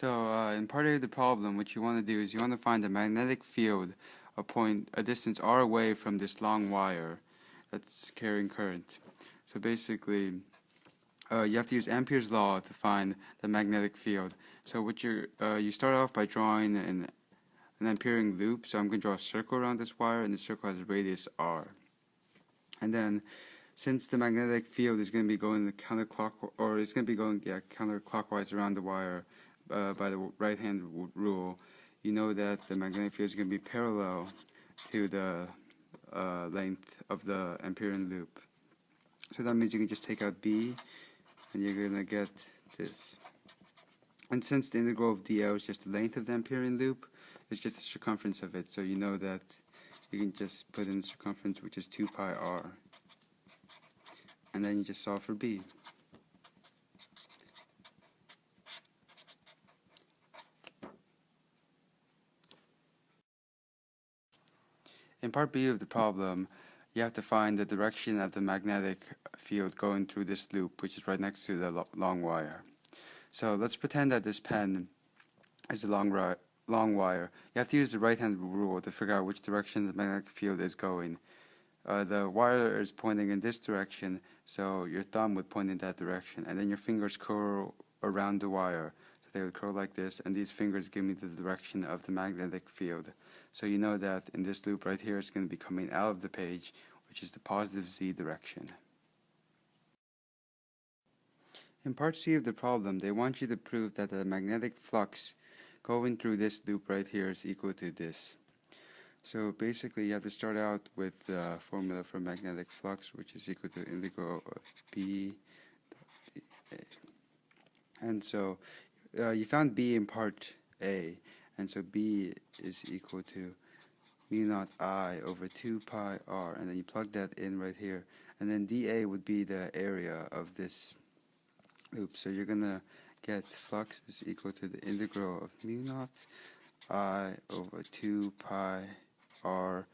In part A of the problem, what you want to do is you want to find the magnetic field a distance r away from this long wire that's carrying current. So basically, you have to use Ampere's law to find the magnetic field. So you start off by drawing an Amperian loop. So I'm going to draw a circle around this wire, and the circle has a radius r. And then, since the magnetic field is going to be going counterclockwise around the wire by the right-hand rule, you know that the magnetic field is going to be parallel to the length of the Amperian loop. So that means you can just take out b, and you're going to get this. And since the integral of dl is just the length of the Amperian loop, it's just the circumference of it. So you know that you can just put in the circumference, which is 2 pi r. And then you just solve for b. In part B of the problem, you have to find the direction of the magnetic field going through this loop, which is right next to the long wire. So let's pretend that this pen is a long wire. You have to use the right-hand rule to figure out which direction the magnetic field is going. The wire is pointing in this direction, so your thumb would point in that direction, and then your fingers curl around the wire. So they would curl like this, and these fingers give me the direction of the magnetic field. So you know that in this loop right here, it's going to be coming out of the page, which is the positive z direction. In part C of the problem, they want you to prove that the magnetic flux going through this loop right here is equal to this. So basically, you have to start out with the formula for magnetic flux, which is equal to integral of b dA. And so you found b in part A, and so b is equal to mu naught I over 2 pi r, and then you plug that in right here, and then dA would be the area of this loop. So you're going to get flux is equal to the integral of mu naught I over 2 pi r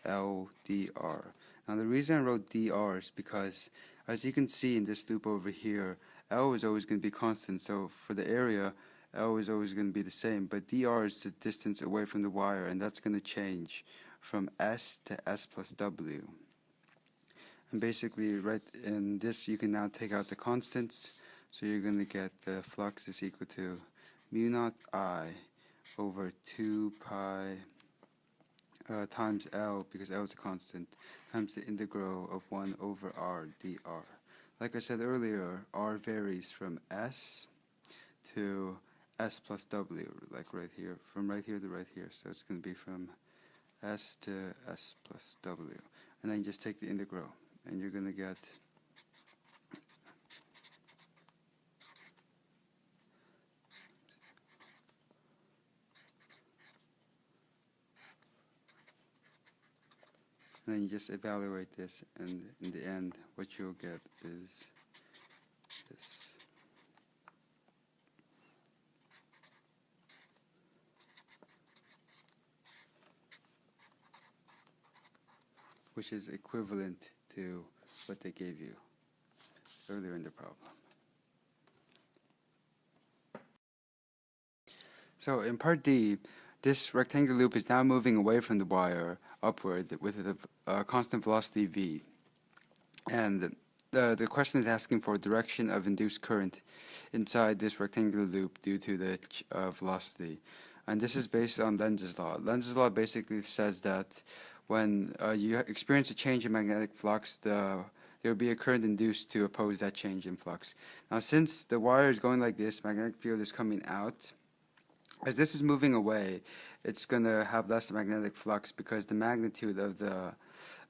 L dr. Now the reason I wrote dr is because, as you can see in this loop over here, L is always going to be constant, so for the area, L is always going to be the same, but dr is the distance away from the wire, and that's going to change from S to S plus W. And basically, right in this, you can now take out the constants, so you're going to get the flux is equal to mu naught I over 2 pi times L, because L is a constant, times the integral of 1 over R dr. Like I said earlier, R varies from S to S plus W, like right here, from right here to right here. So it's going to be from S to S plus W. And then you just take the integral, and you're going to get and then you just evaluate this, and in the end, what you'll get is this. Which is equivalent to what they gave you earlier in the problem. So in part D, this rectangular loop is now moving away from the wire upward with a constant velocity v. And the question is asking for direction of induced current inside this rectangular loop due to the velocity. And this is based on Lenz's law. Lenz's law basically says that when you experience a change in magnetic flux, there will be a current induced to oppose that change in flux. Now, since the wire is going like this, magnetic field is coming out. As this is moving away, it's going to have less magnetic flux because the magnitude of the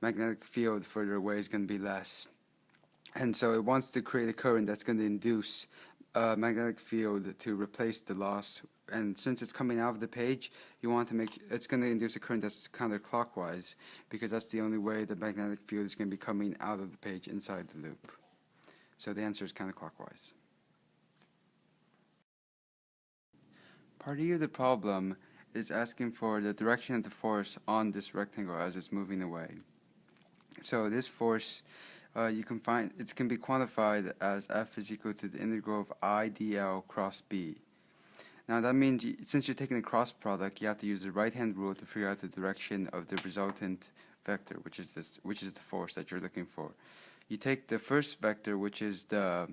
magnetic field further away is going to be less. And so it wants to create a current that's going to induce a magnetic field to replace the loss. And since it's coming out of the page, it's going to induce a current that's counterclockwise, because that's the only way the magnetic field is going to be coming out of the page inside the loop. So the answer is counterclockwise. Part E of the problem is asking for the direction of the force on this rectangle as it's moving away. So this force, it can be quantified as F is equal to the integral of I dl cross B. Now that means since you're taking a cross product, you have to use the right-hand rule to figure out the direction of the resultant vector, which is the force that you're looking for. You take the first vector, which is the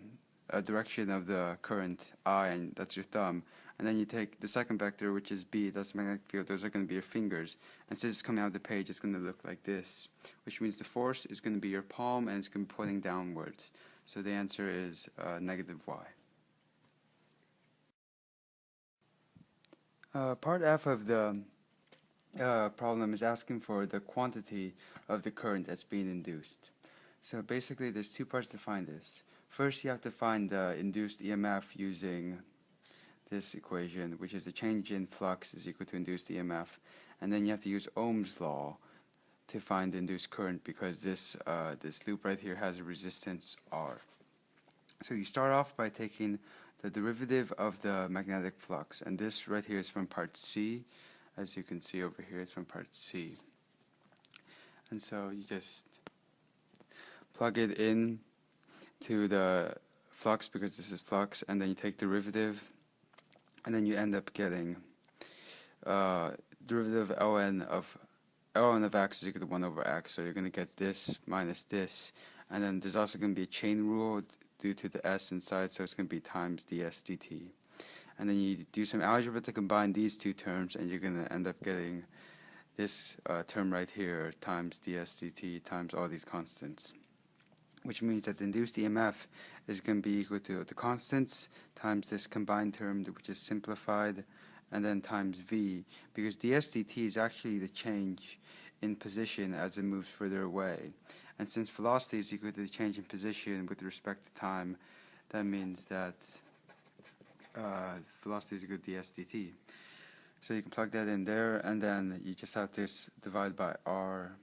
direction of the current, I, and that's your thumb, and then you take the second vector, which is B, that's the magnetic field. Those are going to be your fingers, and since it's coming out of the page, it's going to look like this, which means the force is going to be your palm, and it's going to be pointing downwards. So the answer is negative y. Part F of the problem is asking for the quantity of the current that's being induced. So basically there's two parts to find this. First, you have to find the induced EMF using this equation, which is the change in flux is equal to induced EMF. And then you have to use Ohm's law to find the induced current, because this loop right here has a resistance R. So you start off by taking the derivative of the magnetic flux, and this right here is from part C. As you can see over here, it's from part C. And so you just plug it in to the flux, because this is flux, and then you take derivative, and then you end up getting derivative of ln of x is equal to 1 over x. So you're going to get this minus this, and then there's also going to be a chain rule due to the s inside, so it's going to be times ds dt. And then you do some algebra to combine these two terms, and you're going to end up getting this term right here times ds dt times all these constants, which means that the induced EMF is going to be equal to the constants times this combined term, which is simplified, and then times v, because ds dt is actually the change in position as it moves further away. And since velocity is equal to the change in position with respect to time, that means that velocity is equal to ds dt. So you can plug that in there, and then you just have this divide by r,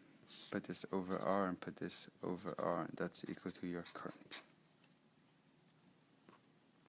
put this over r, and put this over r, and that's equal to your current.